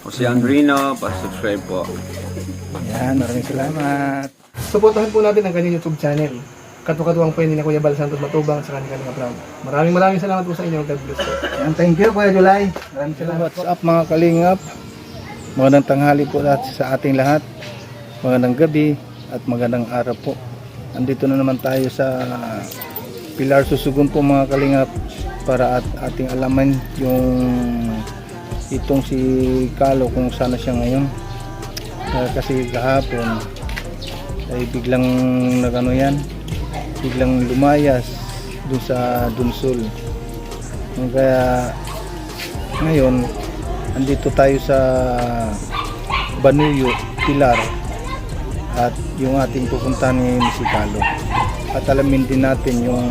Si Andrino, pa-subscribe po. Yan, maraming salamat. Suportahan po natin ang kanyang YouTube channel. Katukatuwang po yun ni Kuya Bal Santos Matubang sa kanyang vlog. Maraming salamat po sa inyo. God bless po. Yan, thank you Kuya July. Maraming salamat. What's up mga kalingap? Magandang tanghali po sa ating lahat. Magandang gabi at magandang araw po. Andito na naman tayo sa Pilar Susugun po mga kalingap para ating alaman yung itong si Kalo kung sana siya ngayon. Kasi kahapon ay biglang nagano yan, biglang lumayas dun sa Dunsol. Kaya ngayon andito tayo sa Banuyo, Pilar at yung ating pupuntahan ngayon si Kalo at alamin din natin yung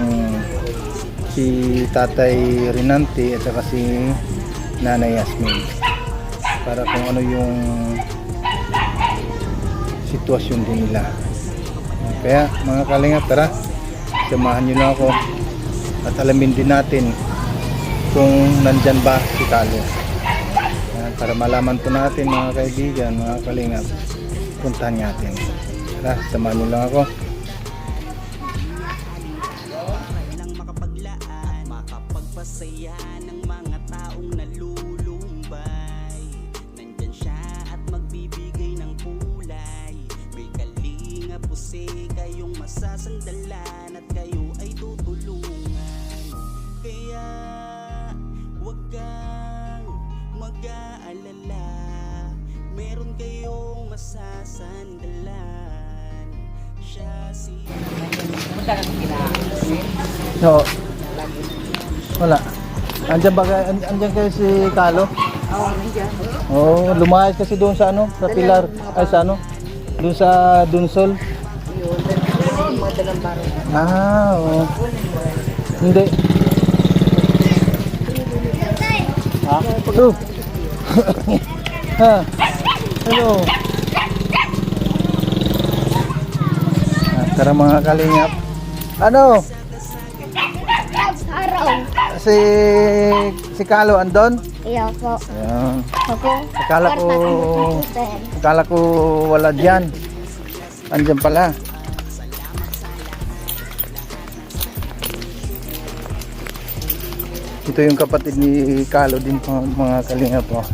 si Tatay Rinante at saka si Nanay Yasmin para kung ano yung sitwasyon din nila. Kaya mga kalingap, tara samahan nyo lang ako at alamin din natin kung nandyan ba si Kalo. Para malaman po natin mga kaibigan, mga kalingap, puntahan natin. Tara, samahan nyo lang ako. Nang makapaglaan, makapagpasaya ng mga taong nalulumbay. Nandyan siya at magbibigay ng kulay. May kalinga pusi kayong masasandalan at kayo ay tutulungan. Kaya wag kang mag-aalala, meron kayong masasandalan. Siya si... No. Wala. Andyan kayo si Kalo? Oo, nandiyan. Oh, lumayas kasi doon sa ano, sa Pilar, ay sa ano, doon sa Dunsol. Yun, mga dalang baro. Ah, oh. Hindi. Ha? Ito. Ha? Ano? Tara mga kalingap. Ano? Araw. Si Kalo andon? Iya po. Ayan. Ako. Akala ko wala diyan. Andyan pala. Ito yung kapatid ni Kalo din mga kalingap po.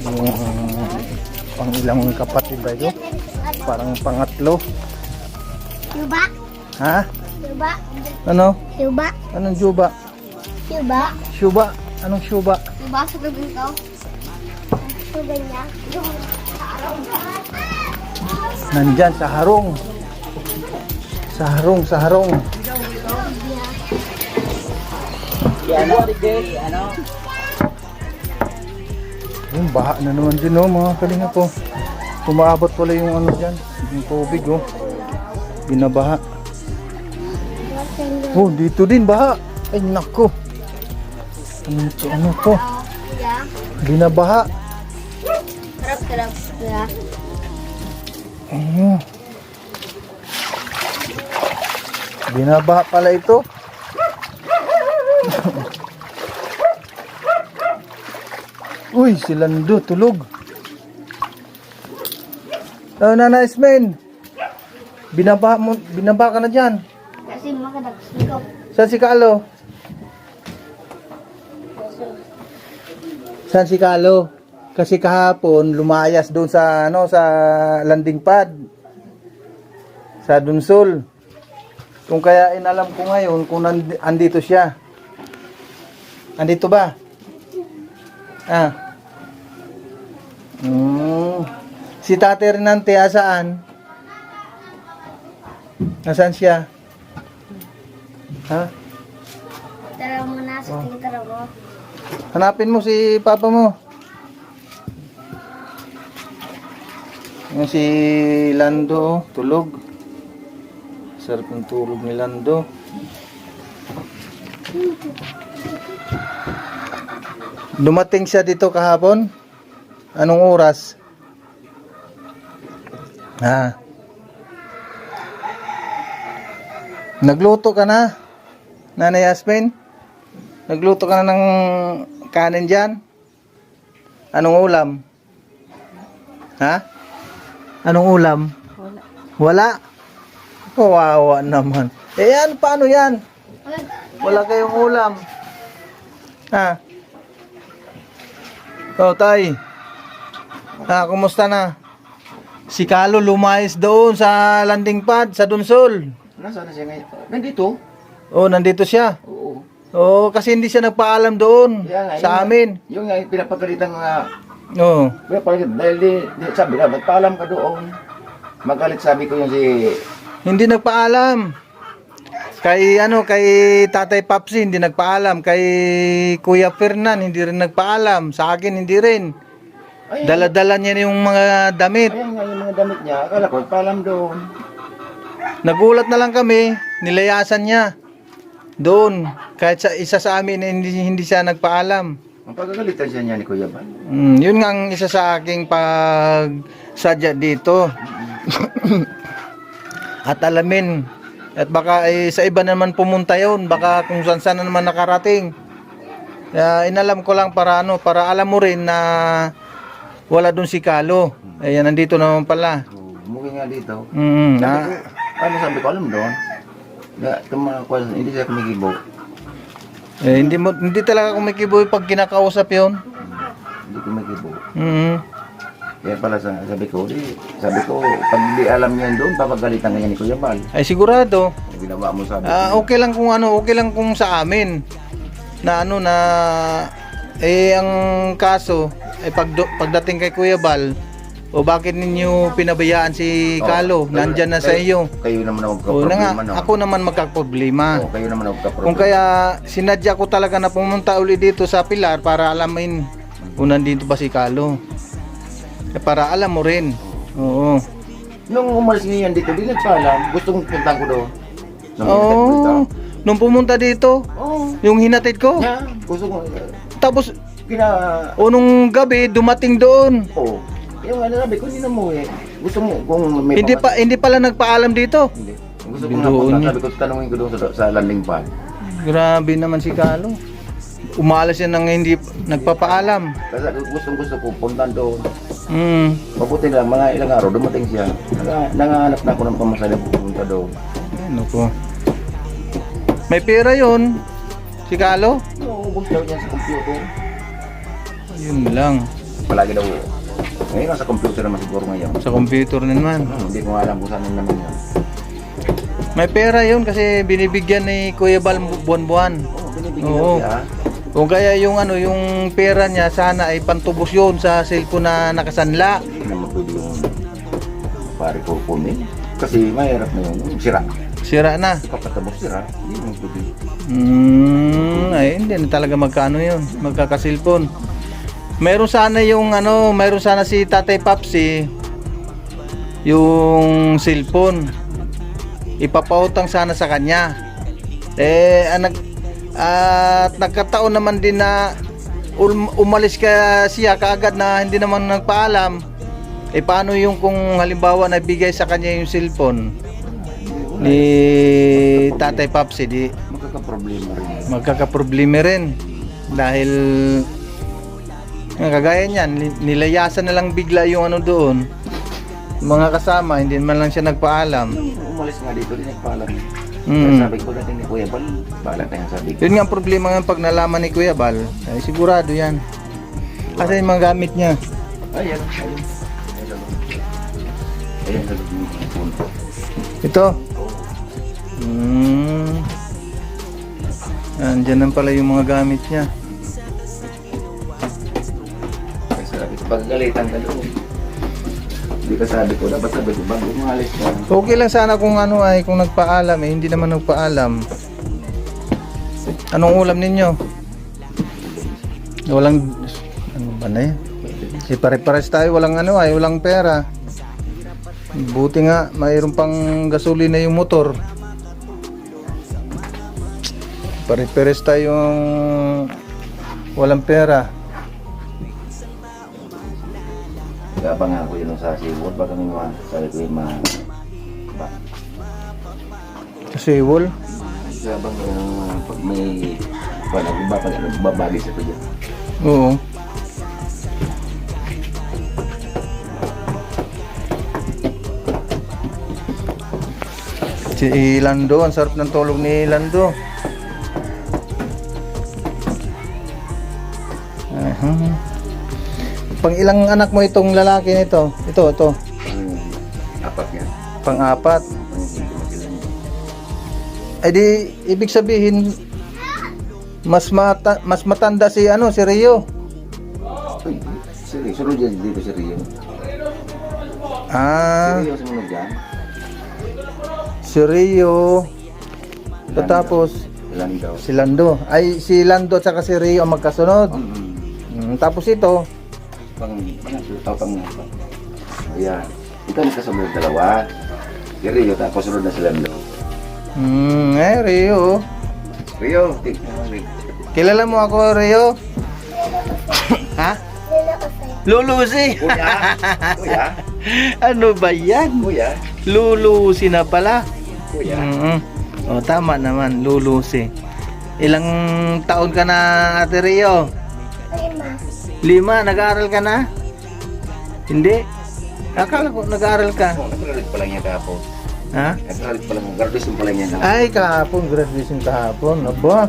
Yung pang ilang kapatid ba ito? Parang pangatlo. Yuba. Ha? Yuba. Ano? Yuba. Anong juba? Yuba. Shuba? Anong shuba? Yuba sa gabing ko. Suga niya. Araw. Nandyan sa harong. Sa harong. Yung baha na naman din oh, mga kalingap po. Kumaabot pala yung ano dyan, yung tubig oh. Binabaha. Oh, dito din baha. Ay nako. Ano to? Kuya. Binabaha. Harap. Kuya. Ayun. Binabaha pala ito. Uy, si Lando tulog. Oh, Nana Ismail. Binaba ka na dyan. Kasi makadagsiko. Saan si Kalo? Saan si Kalo? Kasi kahapon lumayas doon sa ano sa landing pad. Sa Dunsol. Kung kaya inalam ko ngayon kung andito siya. Andito ba? Ah. Si Tate Rinante asaan? Nasaan siya? Ha? Tara mo na sa titira mo. Hanapin mo si papa mo. Yung si Lando, tulog. Sarap ng tulog ni Lando. Dumating siya dito kahapon? Anong oras? Ha? Nagluto ka na? Nanay Yasmin? Nagluto ka na ng kanin dyan? Anong ulam? Ha? Anong ulam? Wala. Kawawa naman. Eh yan, paano yan? Wala kayong ulam. Ha? Oh, tay. Kumusta na? Si Kalo lumayas doon sa landing pad, sa Dunsol. Nasaan na siya ngayon? Nandito? Oh, nandito siya. Oo. Oh, kasi hindi siya nagpaalam doon Kaya nga, sa yun amin. Yung nga, pinapagalitan nga. Oh. Dahil sabi na, ba't paalam ka doon? Magalit sabi ko yung si... Hindi nagpaalam. Kay Tatay Papsi hindi nagpaalam, kay Kuya Fernan hindi rin nagpaalam, sa akin hindi rin. Ay, Dala-dala niya yung mga damit. Ayan nga yung mga damit niya. Akala ko, paalam doon. Nagulat na lang kami, nilayasan niya doon. Kahit sa isa sa amin hindi siya nagpaalam. Ang pagkagalitan siya niya ni Kuya Bal. Yun nga ang isa sa aking pagsadya dito. At alamin. At baka sa iba naman pumunta yun. Baka kung saan na naman nakarating. Kaya inalam ko lang para alam mo rin na wala doon si Kalo. Ayan, nandito naman pala. Bumukin nga dito. Sabi ko, Sabi ko, alam doon. Hindi siya kumikibo. hindi talaga kumikiboy pag kinakausap yun. Hindi kumikibo. Mm-hmm. Kaya pala sabi ko, pag hindi alam niya doon, papagalitan nga niya ni Kuya Bal. Ay sigurado. Ginawa mo sabi ko. Okay lang kung okay lang kung sa amin. Na ang kaso ay pagdating kay Kuya Bal, o bakit ninyo pinabayaan si Kalo? Nandyan na sa iyo. Kayo naman ang O na nga, magka-problema, no? ako naman magkaproblema. Kayo naman ang magka-problema. Kung kaya sinadya ko talaga na pumunta uli dito sa Pilar para alamin kung nandito ba si Kalo. Para alam mo rin. Oo. Nung umalis niya yan dito, di nagpaalam. Gustong punta ko doon. Nung pumunta dito, yung hinatid ko. Yeah, gusto ko. Tapos, O nung gabi, dumating doon. Oo. Yung sabi ko, hindi na mo eh. Gusto mo, kung may Hindi pala nagpaalam dito. Hindi. Gusto ko nga Doon punta. niya. Sabi ko, tanungin ko doon sa landing pad. Grabe naman si Kalo. Umalas yan nang hindi nagpapaalam. Kasi gusto ko punta doon. Mabuti lang, mga ilang araw, dumating siya. Nangahanap na ako ng pamasahe pupunta doon. Ano ko? May pera yon si Kalo? Ubus daw niya sa computer. Yun lang. Palagi daw. Ngayon, nasa computer naman siguro ngayon. Sa computer naman. Hindi ko alam kung saan naman yan. May pera yon kasi binibigyan ni Kuya Bal buwan-buwan. Binibigyan Oo. siya. Kung kaya yung pera niya sana ay pantubos yun sa cellphone na nakasanla. Hindi naman pwede yung pare ko kunin. Kasi mahirap na yun. Sira. Sira na. Kapatapos sira, hindi naman pwede. Ay hindi na talaga magkano yun. Magkakasilpon. Meron sana si Tatay Papsi yung cellphone. Ipapautang sana sa kanya. At nagkataon naman din na umalis siya kaagad na hindi naman nagpaalam. Paano yung kung halimbawa nabigay sa kanya yung cellphone ni Tatay Papsi, di magkakaproblema rin. Dahil kagaya niyan, nilayasan na lang bigla yung doon. Mga kasama, hindi man lang siya nagpaalam. Umalis nga dito, hindi nagpaalam. Sabi ko natin ni Kuya Bal, bahala tayo sabi ko. Yun nga ang problema ngayon pag nalaman ni Kuya Bal, ay sigurado yan. Kasi yung mga gamit niya. Ayan. Ayan sa punto. Ito. Andyan lang pala yung mga gamit niya. Sabi ko, pagagalitan ka doon. Hindi ka sabi ko, dapat sabi ko, bago umalis ka. Okay lang sana kung kung nagpaalam hindi naman nagpaalam. Anong ulam ninyo? Walang, ba na yan? Pare-pares tayo, walang walang pera. Buti nga, mayroon pang gasolina yung motor. Pare-pares tayong walang pera. Kaya pa nga ako yun sa siwot, baka may sabi ko yung Kasi wall? Kaya ba pag may nagbabagi sa ko dyan. Oo. Si Lando, ang sarap ng tulog ni Lando. Pang ilang anak mo itong lalaki nito? Ito. Apat nga. Pang-apat. Ay di, ibig sabihin, mas matanda si si Rio. Uy, sunod yan dito si Rio. Ah, Si Rio sumunod yan. si Rio. Tapos, Ilan daw. si Lando. Ay, si Lando at saka si Rio ang magkasunod. Tapos ito, Pang ayan. Ito nagkasunod dalawa. Si Rio, tapos sunod na si Lando. Rio. Rio, tignan mo. Kilala mo ako, Rio? Ha? Lulusi. Kuya, Ano ba yan? kuya, Lulusi na pala. kuya. O, tama naman, lulusi. Ilang taon ka na, Ate Rio? 5. Nag-aaral ka na? Hindi. Akala ko nag-aaral ka. Nag-graduate pa lang yan kahapon. Ha? Nag-graduate pa lang. Graduation pa lang yan. Ay, kahapon, graduation kahapon. Aba,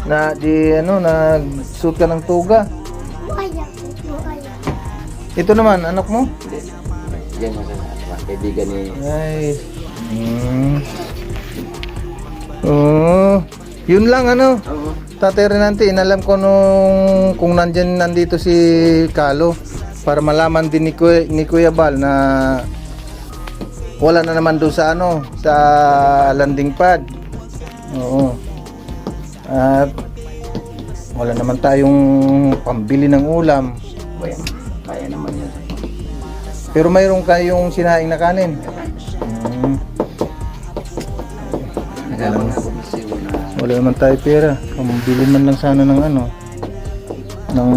nag-suit ka ng tuga. Ito naman, anak mo? Yan mo sa kaibigan ni... Ay. Yun lang Oo. Tatay Renante, inalam ko kung nandito si Kalo para malaman din ni Kuya Bal na wala na naman doon sa sa landing pad. Oo. At wala naman tayong pambili ng ulam. Well, kaya naman yan. Pero mayroon kayong sinaing na kanin. Nagalaw na ako masiyo na... Wala naman tayo pera. Pambili man lang sana ng ng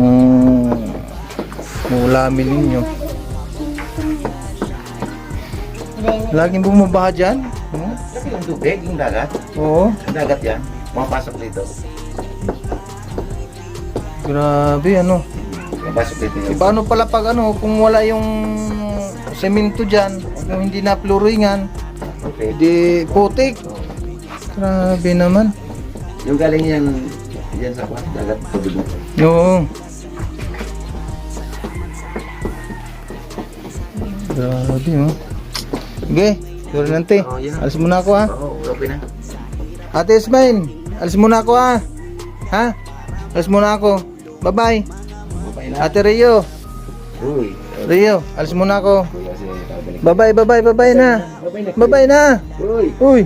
ulamin ninyo. Laging bumabaha dyan. Laki lang tubig, yung dagat. Oo. Ang dagat yan. Pumapasok dito. Grabe Pumapasok dito yung... Paano pala pag kung wala yung semento dyan, kung hindi na pluringan, Okay. di putik. Grabe naman. Yung galing yan sa kwan, dagat tubig mo. Oo. Grabe Sige, Renante. Alis muna ako ha. Oo, okay na. Ate Ismael, alis muna ako ha. Ha? Alis muna ako. Bye-bye. Okay na. Ate Rio. Uy. Rio, alis muna ako. Kuya si Pabalik. Bye-bye na. Bye-bye na. Uy. Uy.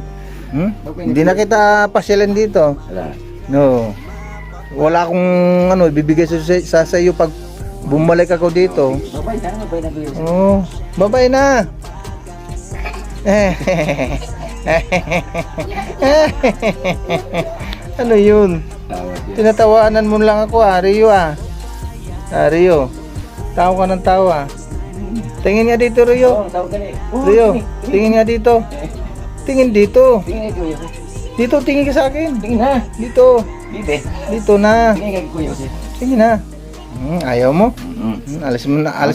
Hindi na kita pasyalan dito. Wala. No. Wala akong bibigay sa iyo pag bumalik ako dito. Babay na kuya. Oh, bye-bye na. Ano yun? Tawad yan. Tinatawanan mo lang ako Rio Rio. Tawa ka ng tawa. Tingin nga dito Rio. Oo, tawag ka na eh. Rio, tingin nga dito. Tingin dito. Tingin kay kuya. Dito, tingin ka sa akin. Tingin na. Dito. Bibe. Dito na. Tingin kay kuya. Tingin na. Ayaw mo? Alis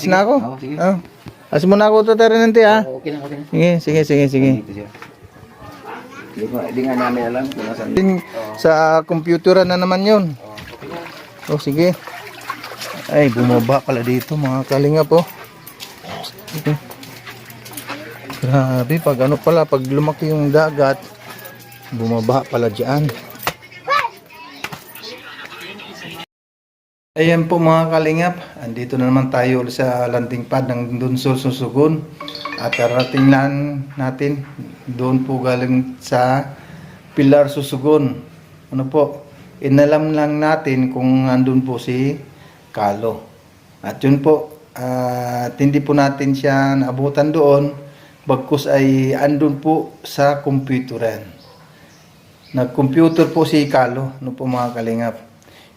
na ako. Oo, sige. Alis mo na ako, Tatay Renante ha. Okay na, okay na. Sige. Dito siya. Hindi nga namin alam kung nasan. Sa computeran na naman yun. Oh, sige. Ay, bumaba pala dito mga kalingap Sige. Grabe, pag lumaki yung dagat, bumaba pala dyan. Ayan po mga kalingap, andito na naman tayo ulit sa landing pad ng Dunsol Susugun. At karating natin doon po galing sa Pilar Susugun. Ano po, inalam lang natin kung andun po si Kalo. At yun po, at hindi po natin siya naabutan doon, bagkus ay andun po sa computeran. Nag-computer po si Kalo, no po mga kalingap.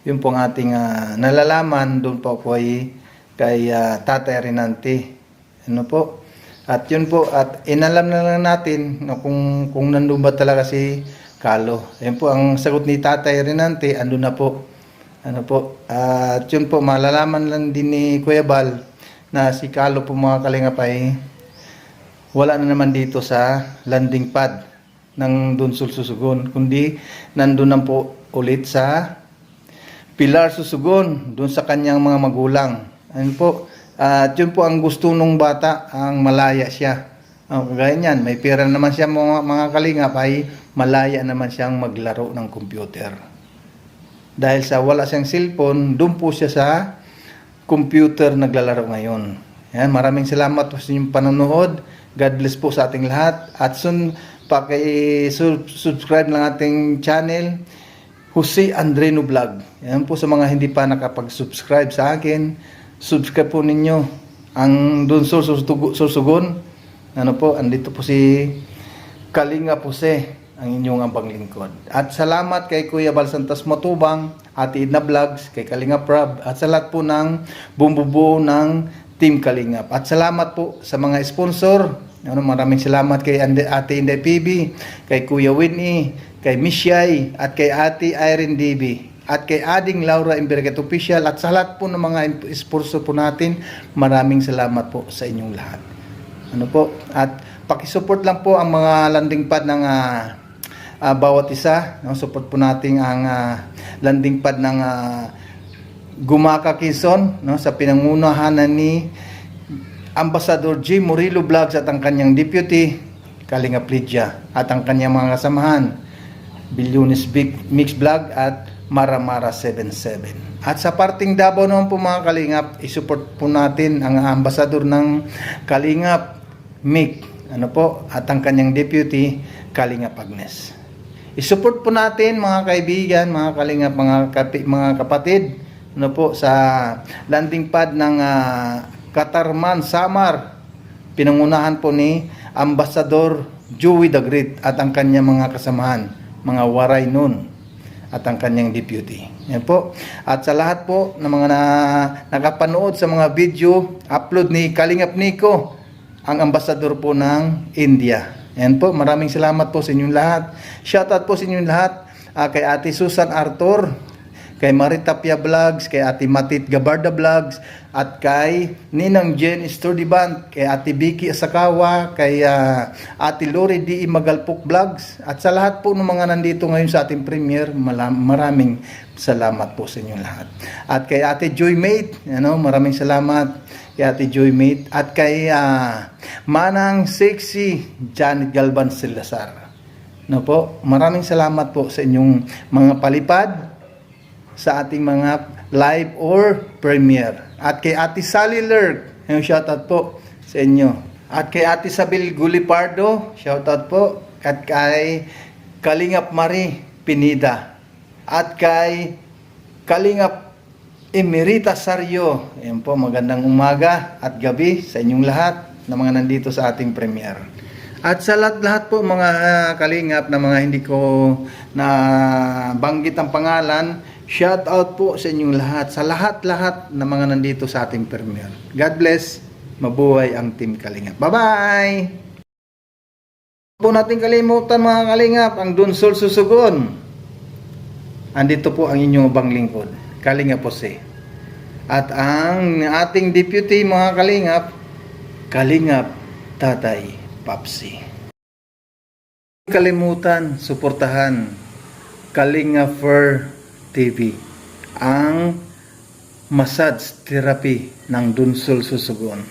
Yun po ang ating nalalaman doon po ako ay kay Tatay Renante. Ano po? At yun po, at inalam na lang natin no, kung nandun ba talaga si Kalo. Yun po ang sagot ni Tatay Renante, andun na po. Ano po? At yun po, malalaman lang din ni Kuya Bal na si Kalo po mga kalingap ay wala na naman dito sa landing pad. ng Dunsol Susugon, kundi nandun na po ulit sa Pilar Susugon, doon sa kanyang mga magulang. Ano po? At yun po ang gusto nung bata, ang malaya siya. Kagaya niyan, may pera naman siya mga kalingap, ay malaya naman siyang maglaro ng computer. Dahil sa wala siyang cellphone, doon po siya sa computer naglalaro ngayon. Yan, maraming salamat po sa inyong panonood. God bless po sa ating lahat. At subscribe ng ating channel, Jose Andreno Vlog. Yan po sa mga hindi pa nakapag-subscribe sa akin. Subscribe po ninyo ang Dunsol Susugon. Ano po, andito po si Kalinga Jose, ang inyong abang lingkod. At salamat kay Kuya Bal Santos Matubang, Ate Edna Vlogs, kay Kalinga Prab, at sa lahat po ng bumubuo ng Team Kalingap. At salamat po sa mga sponsor. Maraming salamat kay Ate Inday PB, kay Kuya Winnie, kay Miss Yai, at kay Ate Irene DB, at kay Ading Laura Imberget Official, at sa lahat po ng mga sponsor po natin. Maraming salamat po sa inyong lahat. Ano po? At pakisupport lang po ang mga landing pad ng bawat isa. Support po natin ang landing pad ng Gumaka Quezon, sa pinangunahan ni Ambassador G. Murillo Vlogs at ang kanyang deputy Kalinga Lydia, at ang kanyang mga kasamahan Bilyones Mix Vlog at Maramara 77. At sa parting Davao naman po mga Kalingap, isupport po natin ang ambassador ng Kalingap, Mick, at ang kanyang deputy Kalingap Agnes. Isupport po natin mga kaibigan, mga Kalingap, mga kapatid, sa landing pad ng Katarman, Samar, pinangunahan po ni Ambassador Joey the Great at ang kanyang mga kasamahan, mga waray nun, at ang kanyang deputy. Yan po. At sa lahat po ng mga nakapanood sa mga video upload ni Kalingap Nico, ang ambassador po ng India. Yan po. Maraming salamat po sa inyong lahat. Shoutout po sa inyong lahat, kay Ate Susan Arthur, kay Marita Pia Vlogs, kay Ate Matit Gabarda Vlogs, at kay Ninang Jen Sturdiban, kay Ate Vicky Asakawa, kay Ate Lori D. Magalpok Vlogs, at sa lahat po ng mga nandito ngayon sa ating premiere, maraming salamat po sa inyong lahat. At kay Ate Joy Mate, maraming salamat kay Ate Joy Mate, at kay Manang Sexy Janet Galvan Silazar. Maraming salamat po sa inyong mga palipad sa ating mga live or premiere. At kay Ate Sally Lurk, shoutout po sa inyo. At kay Ate Sabil Gulipardo, shoutout po. At kay Kalingap Marie Pinida. At kay Kalingap Emerita Sario. Ayan po, magandang umaga at gabi sa inyong lahat na mga nandito sa ating premiere. At sa lahat po mga Kalingap na mga hindi ko na banggit ang pangalan, shout out po sa inyong lahat, sa lahat na mga nandito sa ating premiere. God bless, mabuhay ang Team Kalingap. Bye-bye! Po natin kalimutan mga Kalingap, ang Dunsol Susugon. Andito po ang inyong abang lingkod, Kalingap Jose. At ang ating deputy mga Kalingap, Kalingap Tatay Papsi. Kalimutan, suportahan Kalingap Fur TV, ang massage therapy ng Dunsol Susugon.